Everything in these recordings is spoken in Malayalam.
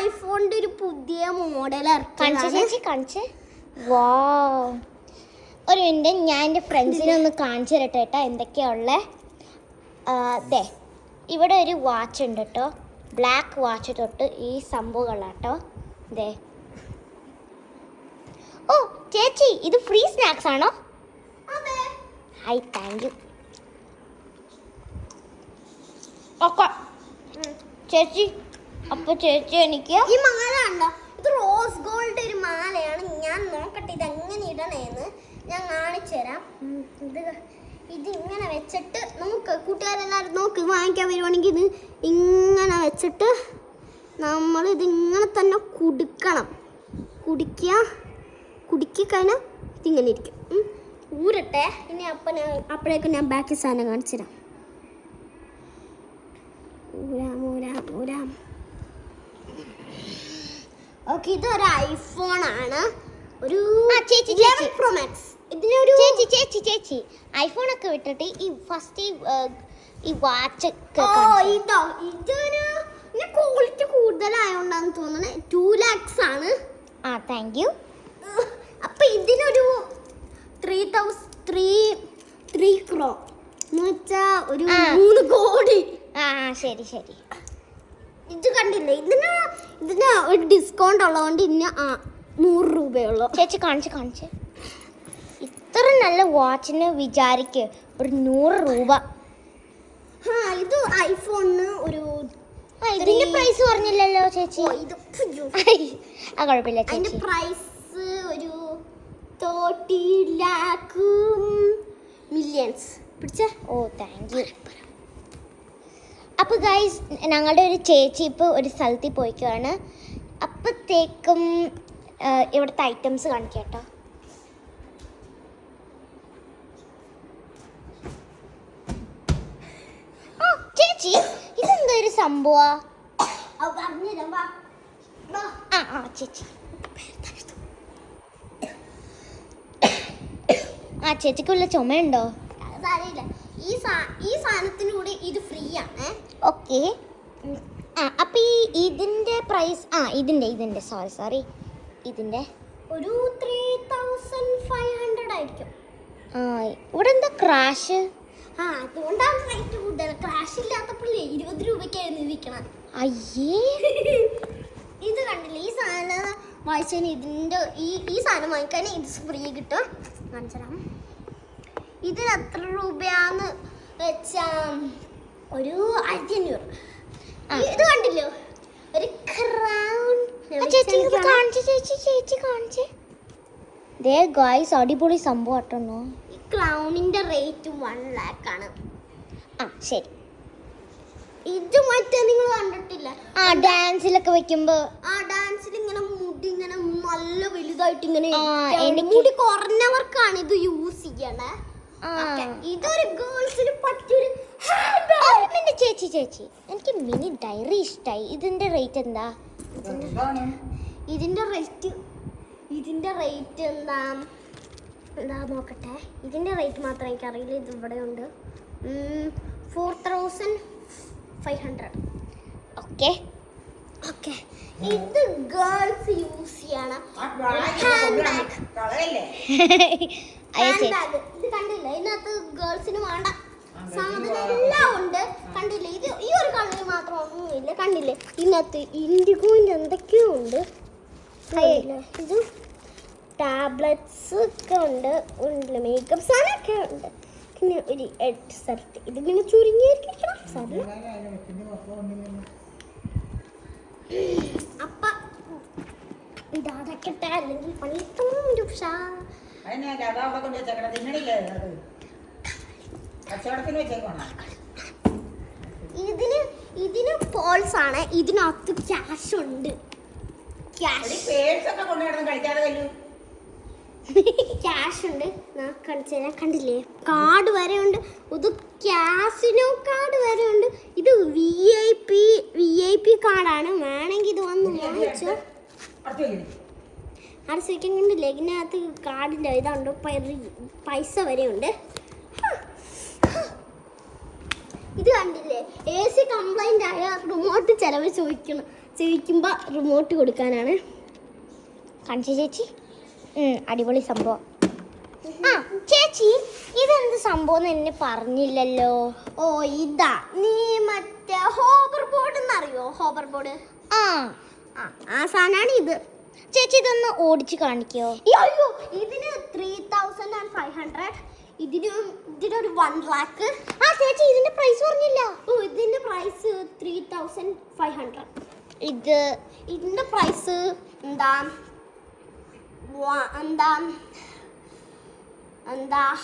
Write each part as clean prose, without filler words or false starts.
ഐഫോണിന്റെ ഒരു പുതിയ മോഡൽ കാണിച്ചേ. വാവ്, ഒരു മിനിറ്റ്, ഞാൻ എൻ്റെ ഫ്രണ്ട്സിനെ ഒന്ന് കാണിച്ചു തരട്ടെ കേട്ടോ എന്തൊക്കെയാ ഉള്ളത്. ദേ ഇവിടെ ഒരു വാച്ച് ഉണ്ട് കേട്ടോ, ബ്ലാക്ക് വാച്ച് തൊട്ട് ഈ സംഭവങ്ങളാട്ടോ. ദേ, ഓ ചേച്ചി ഇത് ഫ്രീ സ്നാക്സ് ആണോ? High, thank you. ഓക്കെ ചേച്ചി, അപ്പൊ ചേച്ചി എനിക്ക് ഈ മാല ഉണ്ടോ? ഇത് റോസ് ഗോൾഡ് ഒരു മാലയാണ്. ഞാൻ നോക്കട്ടെ ഇത് എങ്ങനെ ഇടണേന്ന് ഞാൻ കാണിച്ചു തരാം. ഇതിങ്ങനെ വെച്ചിട്ട് നമുക്ക് കൂട്ടുകാരെല്ലാവരും നോക്ക്, വാങ്ങിക്കാൻ വരുവാണെങ്കിൽ ഇത് ഇങ്ങനെ വെച്ചിട്ട് നമ്മൾ ഇതിങ്ങനെ തന്നെ കുടുക്കണം. കുടുക്കിക്കഴിഞ്ഞാൽ ഇതിങ്ങനെ ഇരിക്കും. ഊരട്ടെ. ഇനി അപ്പോഴേക്കും ഞാൻ ബാക്കി സാധനം കാണിച്ചു തരാം. ഊരാം. ഓക്കെ, ഇതൊരു ഐഫോൺ ആണ്. ഒരു ചേച്ചി പ്രോ മാക്സ്. ഇതിനൊരു ചേച്ചി ഐഫോൺ ഒക്കെ വിട്ടിട്ട് ഈ ഫസ്റ്റ് ഈ വാച്ച് ഇതൊരു ക്വാളിറ്റി കൂടുതലായോണ്ടാന്ന് തോന്നുന്നത്. 2 lakhs ആണ്. Thank you. അപ്പൊ ഇതിനൊരു 3 crore എന്ന് വെച്ചാ ഒരു 3 കോടി. ശരി. ഇത് കണ്ടില്ലേ, ഇതിന് ഒരു ഡിസ്കൗണ്ട് ഉള്ളതുകൊണ്ട് ഇതിന് 100 രൂപയുള്ളൂ. ചേച്ചി കാണിച്ച് ഇത്ര നല്ല വാച്ചിന് വിചാരിക്ക് ഒരു 100 രൂപ. ഇത് ഐഫോണിന് ഒരു ഇതിന്റെ പ്രൈസ് പറഞ്ഞില്ലല്ലോ ചേച്ചി. കുഴപ്പമില്ല ചേച്ചി. അതിന്റെ പ്രൈസ് ഒരു 30 lakh millions. പിടിച്ചേ. Thank you. അപ്പോൾ ഗൈസ്, ഞങ്ങളുടെ ഒരു ചേച്ചി ഇപ്പോൾ ഒരു സ്ഥലത്തിൽ പോയിക്കുവാണ്. അപ്പോഴത്തേക്കും ഇവിടുത്തെ ഐറ്റംസ് കാണിക്കാം കേട്ടോ. ചേച്ചി ഇതെന്താ ഒരു സംഭവം? ചേച്ചി ചേച്ചിക്ക് വല്ല ചുമയുണ്ടോ? ഈ സാധനത്തിന് കൂടെ ഇത് ഫ്രീ ആണ്. ഓക്കെ. അപ്പൊ ഇതിന്റെ പ്രൈസ് ഇതിന്റെ സോറി ഇതിന്റെ ഒരു 3500 ആയിരിക്കും. ഇവിടെ എന്താ ക്രാഷ്? അതുകൊണ്ടാണ് റേറ്റ് കൂടുതൽ. ക്രാഷ് ഇല്ലാത്തപ്പോഴേ 20 രൂപയ്ക്കായിരുന്നു വിൽക്കണം. അയ്യേ, ഇത് കണ്ടില്ലേ, ഈ സാധനം വാങ്ങിച്ചതിന് ഈ സാധനം വാങ്ങിക്കാൻ ഇത് ഫ്രീ കിട്ടും. കാണിച്ചരാം. ഇതിന് എത്ര രൂപയാന്ന് വെച്ചാ ഒരു 1500. ഇത് കണ്ടില്ലോ, ഒരു ക്രൗൺ. ചേച്ചി കാണിച്ചേ. ദേ ഗായ്സ്, അടിപൊളി സംഭവം ആട്ടോ. ഈ ക്രൗണിന്റെ റേറ്റ് 1 lakh ആണ്. ശരി. ഇത് മറ്റേ നിങ്ങൾ കണ്ടിട്ടില്ല, ഡാൻസിലൊക്കെ വെക്കുമ്പോ ഡാൻസിൽ ഇങ്ങനെ മുടി ഇങ്ങനെ നല്ല വലുതായിട്ട് ഇങ്ങനെ മുടി കുറഞ്ഞവർക്കാണ് ഇത് യൂസ് ചെയ്യണേ. ഇതൊരു ഗേൾസിന് പറ്റിയൊരു ചേച്ചി എനിക്ക് മിനി ഡയറി ഇഷ്ടായി. ഇതിന്റെ റേറ്റ് എന്താ? ഇതിന്റെ റേറ്റ് എന്താ നോക്കട്ടെ. ഇതിന്റെ റേറ്റ് മാത്രം എനിക്കറിയില്ല. ഇത് ഇവിടെ ഉണ്ട്. 4500. ഓക്കെ. ഇത് ഗേൾസ് യൂസ് ചെയ്യണ ഹാൻഡ് ബാഗ്. ഇത് കണ്ടില്ലേ, ഇതിനകത്ത് ഗേൾസിന് വേണ്ട സാധനം എല്ലാം ഉണ്ട്. കണ്ടില്ലേ, ഇത് ഈ ഒരു കളറിൽ മാത്രം ഒന്നുമില്ല. കണ്ടില്ലേ, ഇതിനകത്ത് ഇൻഡിഗോയിൻ്റെ എന്തൊക്കെയോ ഉണ്ട്. ഇത് ടാബ്ലറ്റ്സ് ഒക്കെ ഉണ്ട്, മേക്കപ്പ് സാധനമൊക്കെ ഉണ്ട്. പിന്നെ ഒരു ഹെഡ് സെറ്റ്. ഇതിങ്ങനെ ചുരുങ്ങിയിരിക്കണം സാധനം. അപ്പ ഇതടക്കട്ടെ, അല്ലെങ്കിൽ പണിട്ടും ഉഷാ. ഇതിന് പോൾസ് ആണ്. ഇതിനകത്ത് ക്യാഷ് ഉണ്ട്. ക്യാഷ് ഉണ്ട്. കണ്ടില്ലേ, കാർഡ് വരെ ഉണ്ട്. ഇത് ക്യാസിനോ കാർഡ് വരെ ഉണ്ട്. ഇത് VIP കാർഡാണ്. വേണമെങ്കിൽ ഇത് വന്ന് വാങ്ങിച്ചോ. അവിടെ ശരിക്കും കണ്ടില്ലേ, ഇതിനകത്ത് കാർഡിൻ്റെ ഇതുണ്ട്, പൈസ വരെ ഉണ്ട്. ഇത് കണ്ടില്ലേ, AC കംപ്ലൈൻ്റ് ആയ റിമോട്ട് ചിലവ് ചോദിക്കുമ്പോൾ റിമോട്ട് കൊടുക്കാനാണ്. കാണിച്ചു ചേച്ചി. അടിപൊളി സംഭവം. ആ ചേച്ചി, ഇതെന്ത് സംഭവം എന്നെ പറഞ്ഞില്ലല്ലോ. ഓ ഇതാ, നീ മറ്റേ ഹോവർ ബോർഡ് എന്നറിയോ? ഹോവർ ബോർഡ് ആ ആ സാധനമാണ് ഇത്. ചേച്ചി ഇതൊന്ന് ഓടിച്ച് കാണിക്കോ? അയ്യോ, ഇതിന് 3500, ഇതിനൊരു 1 lakh. ആ ചേച്ചി, ഇതിന്റെ പ്രൈസ് പറഞ്ഞില്ല. ഓ ഇതിന്റെ പ്രൈസ് 3500. ഇതിന്റെ പ്രൈസ് എന്താ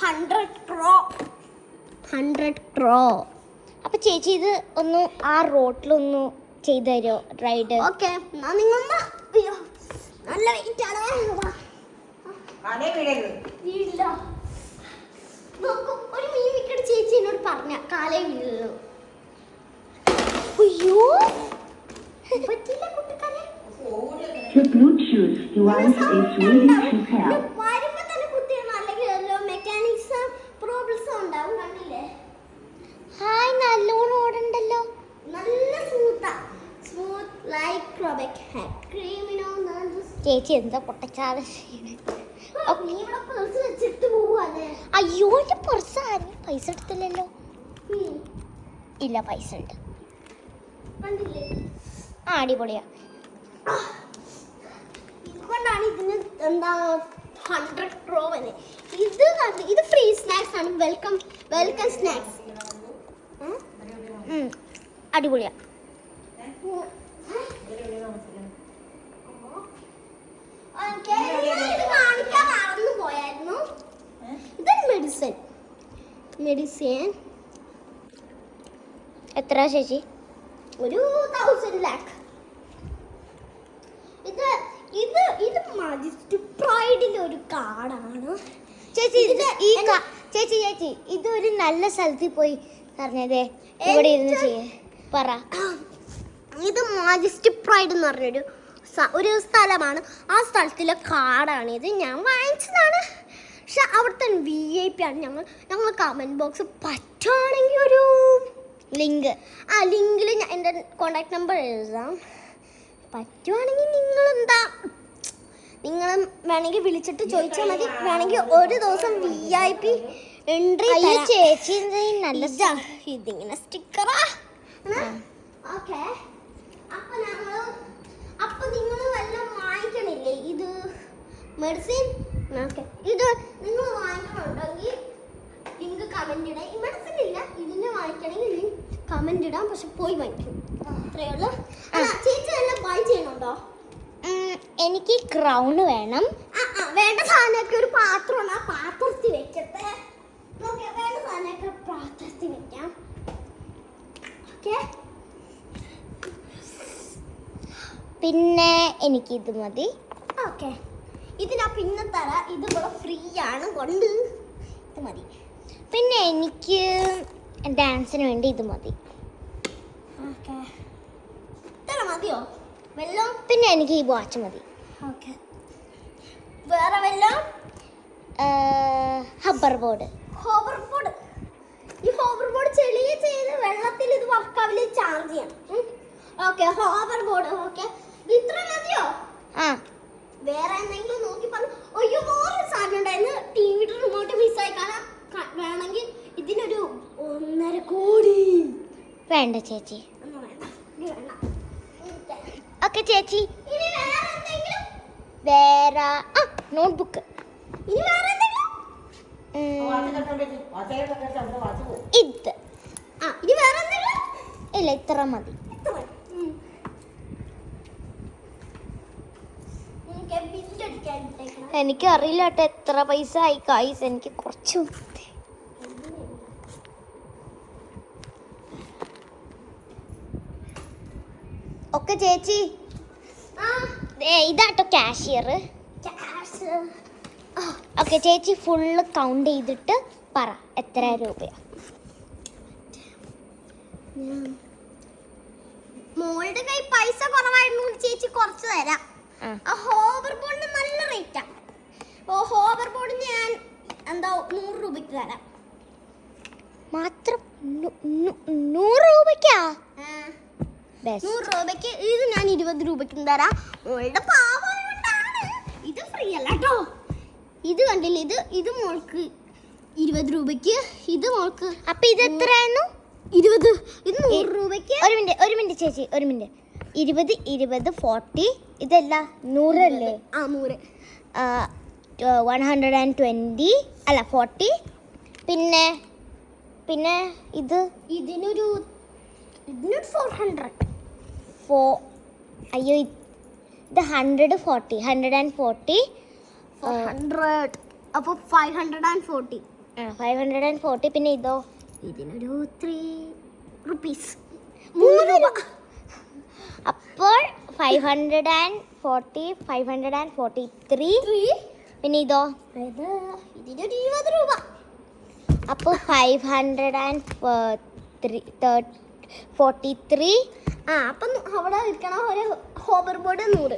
100 crore. അപ്പൊ ചേച്ചി ഇത് ഒന്ന് ആ റോട്ടിലൊന്ന് ചെയ്തു തരുമോ റൈഡ്? ഓക്കെ, എന്നാ നിങ്ങൾ നല്ല വെയിറ്റ് ആണ്. വീടില്ല നോക്കൂ, ഒരു മീമിക്കട് ചേച്ചി എന്നോട് പറഞ്ഞ കാലേ വീണല്ലോ. അയ്യോ, പറ്റില്ല കുട്ടിക്കാരെ. The Bluetooth device is ready to pair. വരുമ്പോ തന്നെ കുത്തിയാണ്, അല്ലെങ്കിൽ മെക്കാനിക്സ് പ്രോബ്ലംസ് ഉണ്ടാവും. കണ്ടില്ലേ? ഹായ്, നല്ലോണം ഓടണ്ടല്ലോ. നല്ല സ്മൂത്ത് ലൈക്ക് ക്രോബെക് ഹെഡ് ക്രീമിനോ. ചേച്ചി എന്താ പൊട്ടച്ചാല നീ ഇവിടെ പേഴ്സ് വെച്ചിട്ട് പോവാല്ലേ? അയ്യോ, എന്റെ പുറത്ത് ആരും പൈസ എടുത്തില്ലല്ലോ. ഇല്ല, പൈസ ഉണ്ട്. കണ്ടില്ലേ? ആ അടിപൊളിയാ. ഇതുകൊണ്ടാണ് ഇതിന് എന്താ 100 crore വരെ. ഇത് ഫ്രീ സ്നാക്സ് ആണ്. Welcome snacks. അടിപൊളിയാ. ഇത് കാണിക്കാൻ മറന്നു പോയായിരുന്നു. ഇതൊരു മെഡിസിൻ. എത്ര ചേച്ചി? ഒരു 1000 lakh. ഇത് മജിസ്റ്റ് പ്രൈഡിന്റെ ഒരു കാർഡാണ് ചേച്ചി. ചേച്ചി ഇതൊരു നല്ല സ്ഥലത്തിൽ പോയി പറഞ്ഞതേ, ഇവിടെ ഇരുന്ന് ചെയ്യേ പറ. ഇത് മാജസ്റ്റി പ്രൈഡ് എന്ന് പറഞ്ഞൊരു സ്ഥലമാണ്. ആ സ്ഥലത്തിലെ കാർഡാണിത്. ഞാൻ വാങ്ങിച്ചതാണ്. പക്ഷെ അവിടുത്തെ VIP ആണ്. ഞങ്ങൾ കമൻറ്റ് ബോക്സ് പറ്റുകയാണെങ്കിൽ ഒരു ലിങ്ക്, ആ ലിങ്കിൽ എൻ്റെ കോണ്ടാക്ട് നമ്പർ എഴുതാം. പറ്റുവാണെങ്കിൽ നിങ്ങൾ വേണമെങ്കിൽ വിളിച്ചിട്ട് ചോദിച്ചാൽ മതി. വേണമെങ്കിൽ ഒരു ദിവസം VIP എൻട്രി. ചേച്ചി നല്ല ഇതിങ്ങനെ സ്റ്റിക്കറാ. ഓക്കെ, അപ്പൊ നിങ്ങൾ വല്ലതും വാങ്ങിക്കണില്ലേ? ഇത് മെഡിസിൻ. ഓക്കെ, ഇത് നിങ്ങൾ വാങ്ങിക്കണുണ്ടെങ്കിൽ ലിങ്ക് കമന്റ് ഇടാം. ഈ മെഡിസിൻ ഇല്ല, ഇതിന് വാങ്ങിക്കണമെങ്കിൽ ലിങ്ക് കമന്റ് ഇടാം. പക്ഷെ പോയി വാങ്ങിക്കും, അത്രയേ ഉള്ളൂ. ചേച്ചി എല്ലാം ബൈ ചെയ്യണുണ്ടോ? എനിക്ക് ക്രൗൺ വേണം. വേണ്ട സാധനമൊക്കെ ഒരു പാത്രമാണ്. ആ പാത്രത്തിൽ വെക്കട്ടെ. ഓക്കെ, വേണ്ട സാധനമൊക്കെ പാത്രത്തിൽ വെക്കാം. ഓക്കെ, പിന്നെ എനിക്കിത് മതി. ഓക്കെ, ഇതിനാ പിന്നെ തരാം. ഇത് ഇവിടെ ഫ്രീ ആണ്, കൊണ്ട് ഇത് മതി. പിന്നെ എനിക്ക് ഡാൻസിന് വേണ്ടി ഇത് മതി. ഓക്കെ, ഇത്ര മതിയോ? വെള്ളം. പിന്നെ എനിക്ക് ഈ വാച്ച് മതി. ഓക്കെ, വേറെ വെള്ളം. ഹബ്ബർ ബോർഡ്. Hover board. ഈ ഹോവർ ബോർഡ് ചെളിയ ചെയ്ത് വെള്ളത്തിൽ ഇത് വർക്കാവില് ചാർജ് ചെയ്യണം. Okay, hover board. ഓക്കെ, ഇത്ര മതിയോ? ആ, വേറെ എന്തെങ്കിലും നോക്കി പറഞ്ഞു. അയ്യോ, വേറെ സാധനം ഉണ്ടായിരുന്നു. ടിവിയുടെ റിമോട്ട് മിസ്സായി. കാരണം വേണമെങ്കിൽ ഇതിനൊരു 1.5 കോടി. വേണ്ട ചേച്ചി. ഒന്നും വേണ്ട, ഇത് വേണ്ട. ഓക്കെ ചേച്ചി. ഇനി വേറെ എന്തെങ്കിലും? വേറെ നോട്ട്ബുക്ക്. ഇനി വേറെ എന്തെങ്കിലും? ഇത്. ഇനി വേറെ എന്തെങ്കിലും? ഇല്ല, ഇത്ര മതി. എനിക്ക് അറിയില്ല കേട്ടോ എത്ര പൈസ ആയി കായ്സ്. എനിക്ക് കുറച്ച് ഒക്കെ ചേച്ചി. ഇതാട്ടോ കാഷ്യർ. ഓക്കെ ചേച്ചി, ഫുള്ള് കൗണ്ട് ചെയ്തിട്ട് പറ എത്ര രൂപയാ. മോളുടെ കൈ പൈസ കുറവായിരുന്നു, ചേച്ചി കുറച്ച് തരാം. ഹോവർ ബോർഡിന് നല്ല റേറ്റാ. ഹോവർ ബോർഡ് ഞാൻ 100 രൂപയ്ക്ക് തരാം. മാത്രം 100 രൂപയ്ക്കാ? Best. 100 രൂപയ്ക്ക് ഇത് ഞാൻ 20 രൂപയ്ക്കും തരാം. മോളുടെ പാവമായതുകൊണ്ടാണ്. ഇത് ഫ്രീ അല്ല കേട്ടോ. ഇത് കണ്ടില്ലേ, ഇത് മോൾക്ക് 20 രൂപയ്ക്ക്, ഇത് മോൾക്ക്. അപ്പൊ ഇത് എത്രയായിരുന്നു? 20. ഇത് 100 രൂപയ്ക്ക്. ഒരു മിനിറ്റ് ചേച്ചി, ഒരു മിനിറ്റ്. 20 20 40 ഇതല്ല 100 അല്ലേ? 100. 120 അല്ല 40. പിന്നെ ഇതിനൊരു 400. അയ്യോ ഇത് 140 140 400. അപ്പോൾ 540. 540. പിന്നെ ഇതോ ഇതിനൊരു 3 റുപ്പീസ്, 3 രൂപ. അപ്പോൾ 540 543. പിന്നെ ഇതോ ഇതിനൊരു 20 രൂപ. അപ്പോൾ 543. അപ്പം അവിടെ വിൽക്കണ ഒരു ഹോബർ ബോർഡ് 100.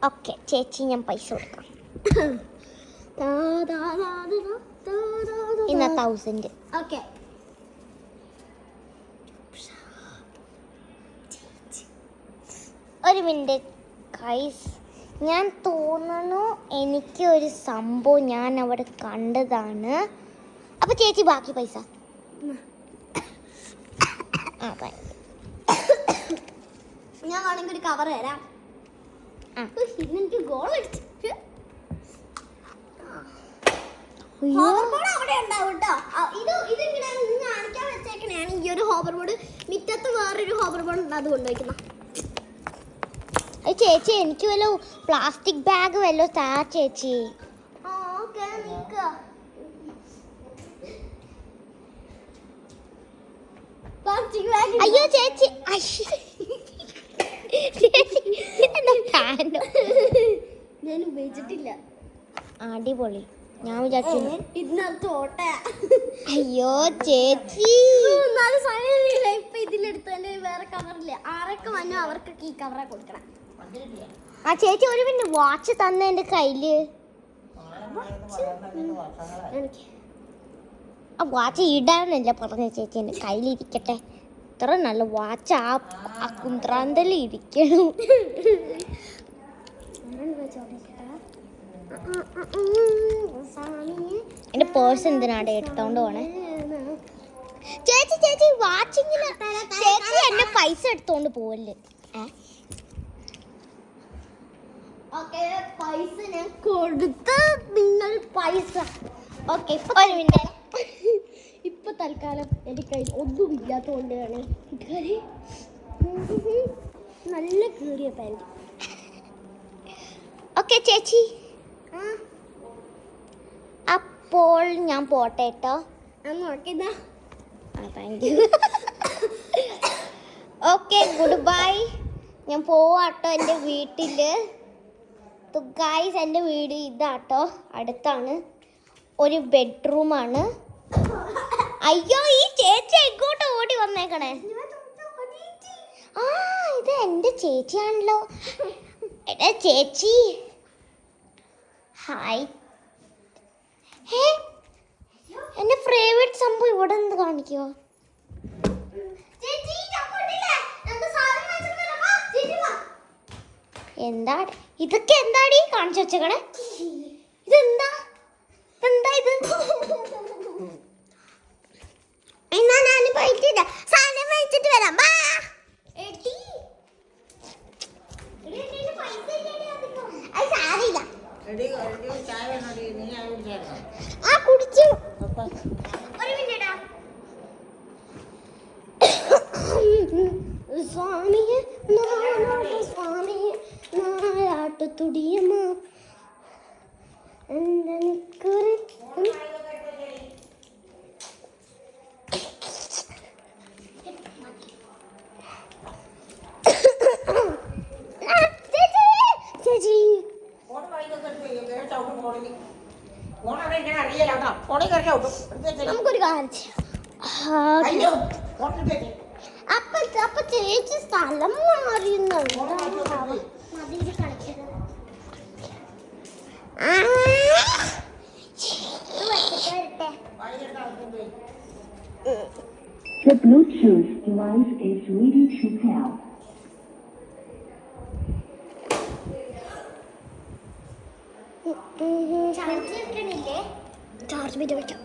ഓക്കെ ചേച്ചി, ഞാൻ പൈസ കൊടുക്കാം. ഇന്ന് 1000. ഓക്കെ. ഒരു മിനിറ്റ് ഗൈസ്, ഞാൻ തോന്നുന്നു എനിക്ക് ഒരു സംഭവം ഞാൻ അവിടെ കണ്ടതാണ്. അപ്പൊ ചേച്ചി ബാക്കി പൈസ. ഞാൻ വേണമെങ്കിൽ ഒരു കവർ തരാം. ഇന്നെനിക്ക് ഗോൾ അടിച്ചു. ഹോബർ ബോർഡ് അവിടെ ഉണ്ടാവും കേട്ടോ. ഇതിങ്ങനെയാണ് നിങ്ങൾ കാണിക്കാൻ വെച്ചേക്കണേയാണ്. ഈ ഒരു ഹോബർ ബോർഡ് മുറ്റത്ത് വേറൊരു ഹോബർ ബോർഡ് ഉണ്ട്, അത് കൊണ്ടുവയ്ക്കുന്ന. ചേച്ചി എനിക്ക് വല്ല പ്ലാസ്റ്റിക് ബാഗ് വല്ലോ താ ചേച്ചി. Okay, plastic bag. അയ്യോ ചേച്ചി, ഞാൻ ഉപയോഗിച്ചിട്ടില്ല. അടിപൊളി. ഞാൻ വിചാരിച്ചു ഇതിനകത്ത് ഓട്ടയാ. അയ്യോ ചേച്ചി, ഇപ്പൊ ഇതിലെടുത്തതിന്റെ വേറെ കവറില്ല. ആരൊക്കെ വന്നു അവർക്കൊക്കെ ഈ കവറെ കൊടുക്കണം. ആ ചേച്ചി ഒരു മിനിറ്റ്, വാച്ച് തന്ന എന്റെ കയ്യില്. ആ വാച്ച് ഇടാനല്ല പറഞ്ഞ ചേച്ചി, എന്റെ കയ്യിലിരിക്കട്ടെ. ഇത്ര നല്ല വാച്ച് ആ കുന്ത്രാന്തല് ഇരിക്കണം. എന്റെ പേഴ്സ് എന്തിനാണ് എടുത്തോണ്ട് പോണേ? ചേച്ചി വാച്ചിങ്ങിന് ചേച്ചി എന്റെ പൈസ എടുത്തോണ്ട് പോവല്ലേ? ഓക്കെ, പൈസ ഞാൻ കൊടുത്ത് നിങ്ങൾ പൈസ. ഓക്കെ, ഒരു മിനിറ്റ്. ഇപ്പൊ തൽക്കാലം എൻ്റെ കയ്യിൽ ഒന്നും ഇല്ലാത്തതുകൊണ്ടാണ് നല്ല കീറിയ പാൻറ്. ഓക്കെ ചേച്ചി, അപ്പോൾ ഞാൻ പോട്ടെ കേട്ടോ. നോക്കിയതാ. Thank you. Okay, good bye. ഞാൻ പോവാട്ടോ എൻ്റെ വീട്ടില്. ഗായ്സ്, എൻ്റെ വീട് ഇതാട്ടോ, അടുത്താണ്. ഒരു ബെഡ്റൂമാണ്. അയ്യോ, ഈ ചേച്ചി ഇങ്ങോട്ട് ഓടി വന്നേക്കണേ. ആ, ഇത് എൻ്റെ ചേച്ചിയാണല്ലോ. എടാ ചേച്ചി, ഹായ്. ഹേ, എൻ്റെ ഫേവറേറ്റ് സംഭവം ഇവിടെ നിന്ന് കാണിക്കുമോ? എന്താ ഇതൊക്കെ? എന്താടി കാണിച്ചു വെച്ചേക്കണേ? ഇതെന്താ ഇത്? എന്നാ ഞാൻ പോയിട്ട് സാധനം മേടിച്ചിട്ട് വരാം. കുടിച്ചു. സ്വാമിയെ സ്വാമിയെ നാലാട്ട് തുടിയമ്മ എന്താ നിക്കുറി. ചേച്ചി നമുക്കൊരു കാര്യം ചെയ്യാം. അപ്പൊ ചേച്ചി സ്ഥലം മാറിയുന്നുണ്ട്. മതില് കളിക്കരുത്. The Bluetooth device is ready to pair. Charge വെക്കണില്ലേ? ചാർജ് വെക്കാം.